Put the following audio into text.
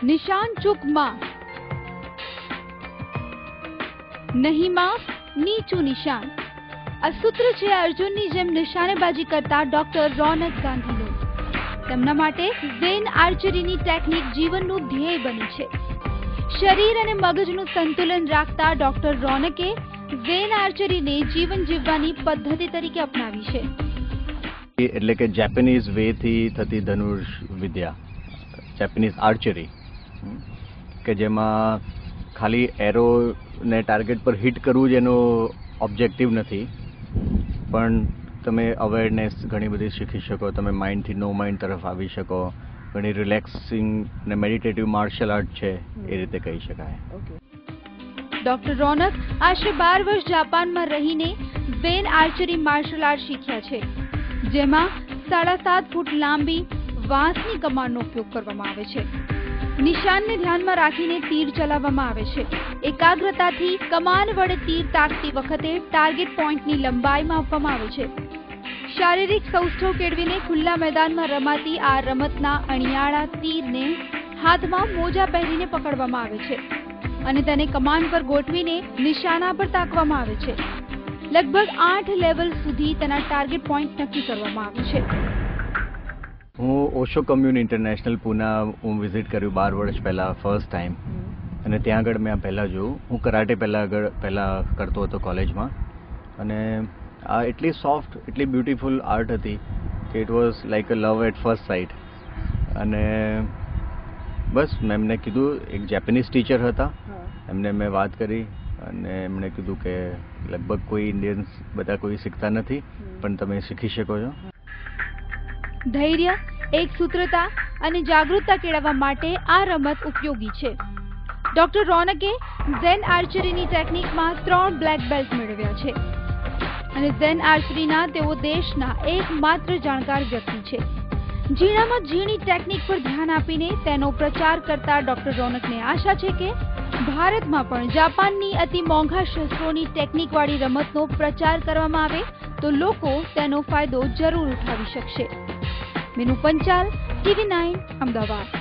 નિશાન ચૂકમાં નહીં માફ નીચું નિશાન આ સૂત્ર છે અર્જુનની જેમ નિશાનેબાજી કરતા ડોક્ટર રોનક ગાંધીનું. તેમના માટે ઝેન આર્ચરીની ટેકનિક જીવનનું ધ્યેય બની છે. શરીર અને મગજનું સંતુલન રાખતા ડોક્ટર રોનકે ઝેન આર્ચરીને જીવન જીવવાની પદ્ધતિ તરીકે અપનાવી છે. એટલે કે જેપનીઝ વેથી થતી ધનુષ વિદ્યા, જેપનીઝ આર્ચરી, કે જેમાં ખાલી એરોને ટાર્ગેટ પર હિટ કરવું જ એનો ઓબ્જેક્ટિવ નથી, પણ તમે અવેરનેસ ઘણી બધી શીખી શકો, તમે માઇન્ડથી નો માઇન્ડ તરફ આવી શકો, ઘણી રિલેક્સિંગ અને મેડિટેટિવ માર્શલ આર્ટ છે એ રીતે કહી શકાય. ડોક્ટર રોનક આશરે 12 વર્ષ જાપાનમાં રહીને ઝેન આર્ચરી માર્શલ આર્ટ શીખ્યા છે, જેમાં 7.5 ફૂટ લાંબી વાંસની કમાનનો ઉપયોગ કરવામાં આવે છે. નિશાનને ધ્યાનમાં રાખીને તીર ચલાવવામાં આવે છે. એકાગ્રતાથી કમાન વડે તીર તાકતી વખતે ટાર્ગેટ પોઈન્ટની લંબાઈ માપવામાં આવે છે. શારીરિક સૌષ્ઠવ કેળવીને ખુલ્લા મેદાનમાં રમાતી આ રમતના અણિયાળા તીરને હાથમાં મોજા પહેરીને પકડવામાં આવે છે અને તેને કમાન પર ગોઠવીને નિશાના પર તાકવામાં આવે છે. લગભગ 8 લેવલ સુધી તેના ટાર્ગેટ પોઈન્ટ નક્કી કરવામાં આવે છે. હું Osho commune international Poona visit કર્યું 12 વર્ષ પહેલાં ફર્સ્ટ ટાઈમ, અને ત્યાં આગળ મેં પહેલાં જોયું. હું કરાટે પહેલાં કરતો હતો કોલેજમાં, અને આ એટલી સોફ્ટ, એટલી બ્યુટીફુલ આર્ટ હતી કે it was like a love at first sight. અને બસ મેં એમને કીધું, એક જેપનીઝ ટીચર હતા, એમને મેં વાત કરી અને એમણે કીધું કે લગભગ કોઈ ઇન્ડિયન્સ બધા કોઈ શીખતા નથી, પણ તમે શીખી શકો છો. ધૈર્ય, એકસૂત્રતા અને જાગૃતતા કેળવવા માટે આ રમત ઉપયોગી છે. ડોક્ટર રોનકે ઝેન આર્ચરીની ટેકનિકમાં 3 બ્લેક બેલ્ટ મેળવ્યા છે અને ઝેન આર્ચરીના તેઓ દેશના એકમાત્ર જાણકાર વ્યક્તિ છે. ઝીણામાં ઝીણી ટેકનિક પર ધ્યાન આપીને તેનો પ્રચાર કરતા ડોક્ટર રોનકને આશા છે કે ભારતમાં પણ જાપાનની અતિ મોંઘા શસ્ત્રોની ટેકનિકવાળી રમતનો પ્રચાર કરવામાં આવે તો લોકો તેનો ફાયદો જરૂર ઉઠાવી શકશે. મીનુ પંચાલ, TV9, અમદાવાદ.